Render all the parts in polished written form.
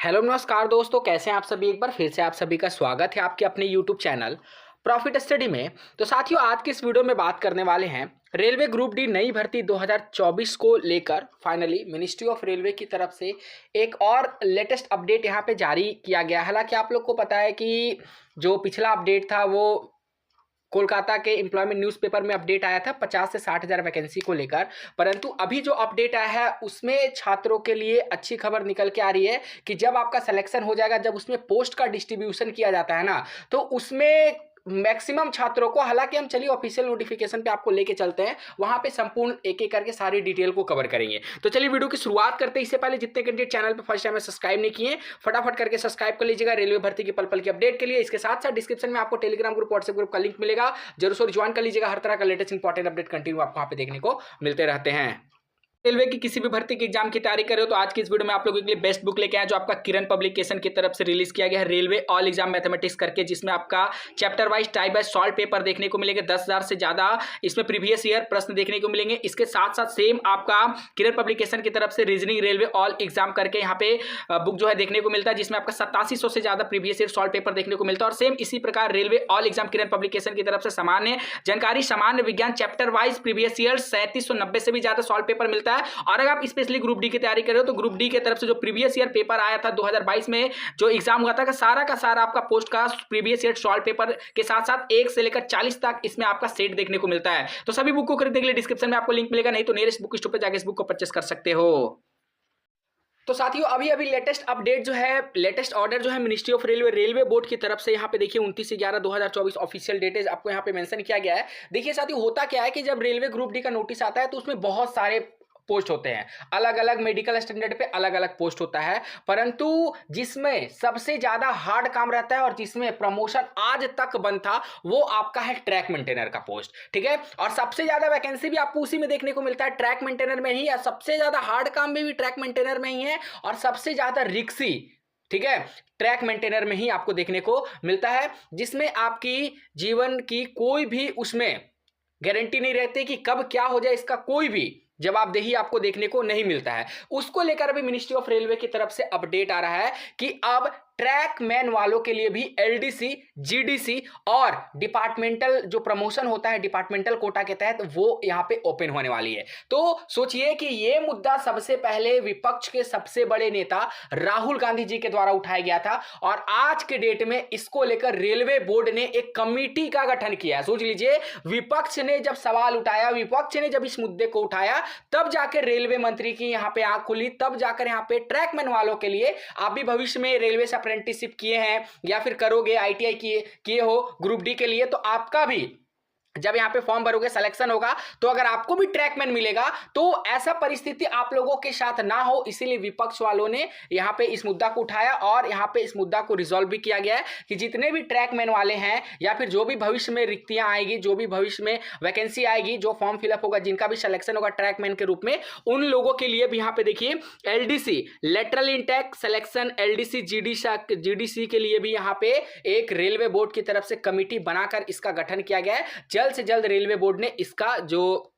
Hello नमस्कार दोस्तों, कैसे हैं आप सभी। एक बार फिर से आप सभी का स्वागत है आपके अपने यूट्यूब चैनल प्रॉफिट स्टडी में। तो साथियों, आज की इस वीडियो में बात करने वाले हैं रेलवे ग्रुप डी नई भर्ती 2024 को लेकर। फाइनली मिनिस्ट्री ऑफ रेलवे की तरफ से एक और लेटेस्ट अपडेट यहाँ पे जारी किया गया। हालांकि आप लोग को पता है कि जो पिछला अपडेट था वो कोलकाता के एम्प्लॉयमेंट न्यूज़पेपर में अपडेट आया था 50 से 60 हज़ार वैकेंसी को लेकर। परंतु अभी जो अपडेट आया है उसमें छात्रों के लिए अच्छी खबर निकल के आ रही है कि जब आपका सिलेक्शन हो जाएगा, जब उसमें पोस्ट का डिस्ट्रीब्यूशन किया जाता है ना, तो उसमें मैक्सिमम छात्रों को, हालांकि हम चलिए ऑफिशियल नोटिफिकेशन पे आपको लेके चलते हैं, वहां पे संपूर्ण एक एक करके सारी डिटेल को कवर करेंगे। तो चलिए वीडियो की शुरुआत करते हैं। इससे पहले जितने कैंडिडेट चैनल पे फर्स्ट टाइम में सब्सक्राइब नहीं किए, फटाफट करके सब्सक्राइब कर लीजिएगा रेलवे भर्ती की पल पल की अपडेट के लिए। इसके साथ साथ डिस्क्रिप्शन में आपको टेलीग्राम ग्रुप, व्हाट्सएप ग्रुप का लिंक मिलेगा, जरूर से ज्वाइन कर लीजिएगा। हर तरह का लेटेस्ट इंपॉर्टेंट अपडेट कंटिन्यू आपको वहां पे देखने को मिलते रहते हैं। रेलवे की किसी भी भर्ती की एग्जाम की तैयारी कर रहे हो तो आज की इस वीडियो में आप लोगों के लिए बेस्ट बुक लेके आए, जो आपका किरण पब्लिकेशन की तरफ से रिलीज किया गया है, रेलवे ऑल एग्जाम मैथमेटिक्स करके, जिसमें आपका chapter wise type by solve paper देखने को मिलेंगे। 10,000 से ज्यादा इसमें प्रीवियस ईयर प्रश्न देखने को मिलेंगे। इसके साथ साथ सेम आपका किरण पब्लिकेशन की तरफ से रीजनिंग रेलवे ऑल एग्जाम करके यहाँ पे बुक जो है देखने को मिलता है, जिसमें आपका 8700 से ज्यादा प्रीवियस ईयर सॉल्व पेपर देखने को मिलता है। और सेम इसी प्रकार रेलवे ऑल एग्जाम किरण पब्लिकेशन की तरफ से सामान्य जानकारी, सामान्य विज्ञान चैप्टर वाइज प्रीवियस ईयर 3790 से भी ज्यादा सॉल्व पेपर मिलता है। और अगर आप स्पेशली ग्रुप डी की तैयारी कर रहे हो तो ग्रुप डी की तरफ से जो प्रीवियस ईयर पेपर आया था 2022 में जो एग्जाम हुआ था, का सारा आपका पोस्ट का प्रीवियस ईयर सॉल्व पेपर के साथ साथ 1 से लेकर 40 तक इसमें आपका सेट देखने को मिलता है। तो सभी बुक को खरीदने के लिए डिस्क्रिप्शन में आपको लिंक मिलेगा, नहीं तो नियरेस्ट बुक स्टोर पे जाकर इस बुक को परचेस कर सकते हो। तो साथियों, अभी अभी लेटेस्ट अपडेट जो है, लेटेस्ट ऑर्डर जो है मिनिस्ट्री ऑफ रेलवे बोर्ड की तरफ से यहाँ पे देखिए 29/11/2024 ऑफिशियल डेट है, आपको यहाँ पे मेंशन किया गया है। देखिए साथियों, होता क्या है कि जब रेलवे ग्रुप डी का नोटिस आता है तो उसमें बहुत सारे पोस्ट होते हैं, अलग अलग मेडिकल स्टैंडर्ड पे अलग अलग पोस्ट होता है, परंतु जिसमें सबसे ज्यादा हार्ड काम रहता है और जिसमें प्रमोशन आज तक बंद था वो आपका है ट्रैक मेंटेनर का पोस्ट। ठीक है, और सबसे ज्यादा वैकेंसी भी आपको उसी में देखने को मिलता है, ट्रैक मेंटेनर में ही है। सबसे ज्यादा हार्ड काम भी ट्रैक मेंटेनर में ही है और सबसे ज्यादा रिक्सी, ठीक है, ट्रैक मेंटेनर में ही आपको देखने को मिलता है, जिसमें आपकी जीवन की कोई भी उसमें गारंटी नहीं रहती कि कब क्या हो जाए, इसका कोई भी जवाबदेही आपको देखने को नहीं मिलता है। उसको लेकर अभी मिनिस्ट्री ऑफ रेलवे की तरफ से अपडेट आ रहा है कि अब ट्रैक मैन वालों के लिए भी एलडीसी, जीडीसी और डिपार्टमेंटल जो प्रमोशन होता है डिपार्टमेंटल कोटा के तहत, वो यहां पे ओपन होने वाली है। तो सोचिए कि ये मुद्दा सबसे पहले विपक्ष के सबसे बड़े नेता राहुल गांधी जी के द्वारा उठाया गया था और आज के डेट में इसको लेकर रेलवे बोर्ड ने एक कमिटी का गठन किया है। सोच लीजिए, विपक्ष ने जब सवाल उठाया, विपक्ष ने जब इस मुद्दे को उठाया, तब जाकर रेलवे मंत्री की यहां पे आंख खुली, तब जाकर यहां पे ट्रैकमैन वालों के लिए, आप भी भविष्य में रेलवे से अप्रेंटिसशिप किए हैं या फिर करोगे, आईटीआई किए हो ग्रुप डी के लिए, तो आपका भी जब यहां पे फॉर्म भरोगे, सिलेक्शन होगा, तो अगर आपको भी ट्रैकमैन मिलेगा तो ऐसा परिस्थिति आप लोगों के साथ ना हो, इसीलिए विपक्ष वालों ने यहां पे इस मुद्दा को उठाया और यहां पे इस मुद्दा को रिजॉल्व भी किया गया है कि जितने भी ट्रैकमैन वाले हैं या फिर जो भी भविष्य में रिक्तियां आएगी, जो भी भविष्य में वैकेंसी आएगी, जो फॉर्म फिलअप होगा, जिनका भी सिलेक्शन होगा ट्रैकमैन के रूप में, उन लोगों के लिए भी यहां पे देखिए LDC, lateral intake selection, LDC, GDC के लिए भी यहां पे एक रेलवे बोर्ड की तरफ से कमिटी बनाकर इसका गठन किया गया है। जल्द से जल्द रेलवे बोर्ड ने इसका जो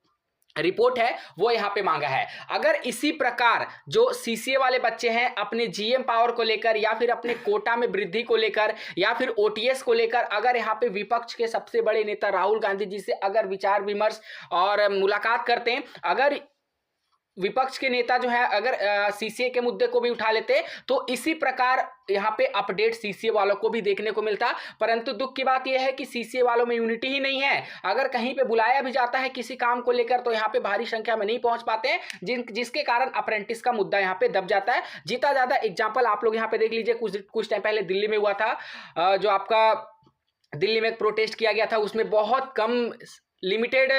रिपोर्ट है वो यहां पे मांगा है। अगर इसी प्रकार जो सीसीए वाले बच्चे हैं अपने जीएम पावर को लेकर या फिर अपने कोटा में वृद्धि को लेकर या फिर ओटीएस को लेकर, अगर यहां पे विपक्ष के सबसे बड़े नेता राहुल गांधी जी से अगर विचार विमर्श और मुलाकात करते हैं, अगर विपक्ष के नेता जो है अगर सीसीए के मुद्दे को भी उठा लेते, तो इसी प्रकार यहाँ पे अपडेट सीसीए वालों को भी देखने को मिलता। परंतु दुख की बात यह है कि सीसीए वालों में यूनिटी ही नहीं है। अगर कहीं पे बुलाया भी जाता है किसी काम को लेकर तो यहाँ पे भारी संख्या में नहीं पहुंच पाते हैं, जिसके कारण अप्रेंटिस का मुद्दा यहाँ पे दब जाता है। जितना ज्यादा एग्जाम्पल आप लोग यहाँ पे देख लीजिए, कुछ टाइम पहले दिल्ली में हुआ था, जो आपका दिल्ली में एक प्रोटेस्ट किया गया था, उसमें बहुत कम लिमिटेड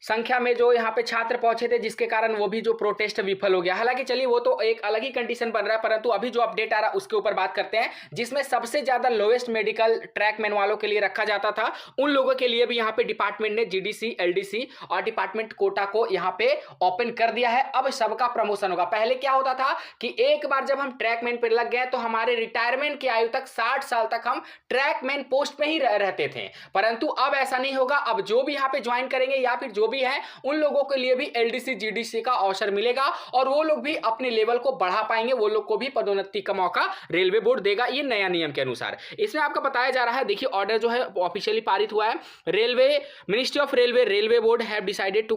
संख्या में जो यहाँ पे छात्र पहुंचे थे, जिसके कारण वो भी जो प्रोटेस्ट विफल हो गया। हालांकि चलिए वो तो एक अलग ही कंडीशन बन रहा है, परंतु अभी जो अपडेट आ रहा है उसके ऊपर बात करते हैं, जिसमें सबसे ज्यादा लोएस्ट मेडिकल ट्रैकमैन वालों के लिए रखा जाता था। उन लोगों के लिए भी यहाँ पे डिपार्टमेंट ने जीडीसी, एलडीसी और डिपार्टमेंट कोटा को यहाँ पे ओपन कर दिया है। अब सबका प्रमोशन होगा। पहले क्या होता था कि एक बार जब हम ट्रैकमैन पे लग गए तो हमारे रिटायरमेंट की आयु तक 60 साल तक हम ट्रैकमैन पोस्ट पे ही रहते थे, परंतु अब ऐसा नहीं होगा। अब जो भी यहाँ पे ज्वाइन करेंगे या फिर जो जो भी है उन लोगों के लिए भी एलडीसी जीडीसी का अवसर मिलेगा और वो लोग भी अपने लेवल को बढ़ा पाएंगे, वो लोग को भी पदोन्नति का मौका रेलवे बोर्ड देगा, ये नया नियम के अनुसार। इसमें आपको बताया जा रहा है, देखिए ऑर्डर जो है ऑफिशियली पारित हुआ है। Railway ministry of railway board have decided to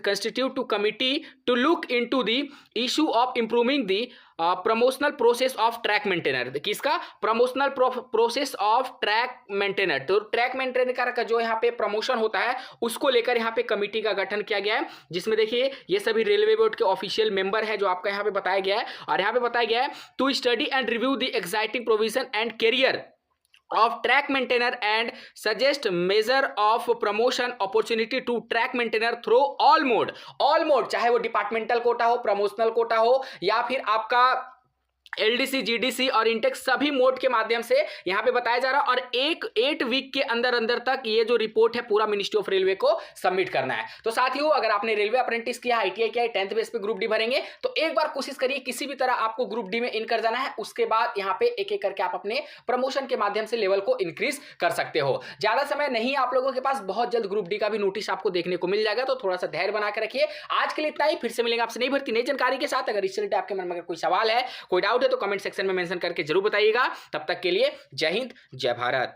constitute to committee to look into the issue of improving the promotional process of track maintainer. किसका? Promotional process of track maintainer. तो track maintainer का जो यहाँ पे promotion होता है उसको लेकर यहाँ पे कमिटी का गठन किया गया है, जिसमें देखिए ये सभी रेलवे बोर्ड के ऑफिशियल मेंबर है जो आपका यहाँ पे बताया गया है। और यहाँ पे बताया गया है to study and review the exciting provision and career of track maintainer and suggest measure of promotion opportunity to track maintainer through all mode, चाहे वो डिपार्टमेंटल कोटा हो, प्रमोशनल कोटा हो या फिर आपका एलडीसी जीडीसी और इंटेक्स, सभी मोड के माध्यम से यहाँ पे बताया जा रहा है। और 8 वीक के अंदर तक ये जो रिपोर्ट है पूरा मिनिस्ट्री ऑफ रेलवे को सबमिट करना है। तो साथियों, अगर आपने रेलवे अप्रेंटिस किया, आईटीआई किया, 10th बेस पे ग्रुप डी भरेंगे तो एक बार कोशिश करिए किसी भी तरह आपको ग्रुप डी में इन कर जाना है। उसके बाद यहाँ पे एक एक करके आप अपने प्रमोशन के माध्यम से लेवल को इंक्रीज कर सकते हो। ज्यादा समय नहीं आप लोगों के पास, बहुत जल्द ग्रुप डी का भी नोटिस आपको देखने को मिल जाएगा, तो थोड़ा सा धैर्य बना कर रखिए। आज के लिए इतना ही, फिर से मिलेंगे आपसे नई भर्ती नई जानकारी के साथ। अगर इससे रिलेटेड आपके मन में कोई सवाल है, कोई डाउट है तो कमेंट सेक्शन में मेंशन करके जरूर बताइएगा। तब तक के लिए जय हिंद, जय भारत।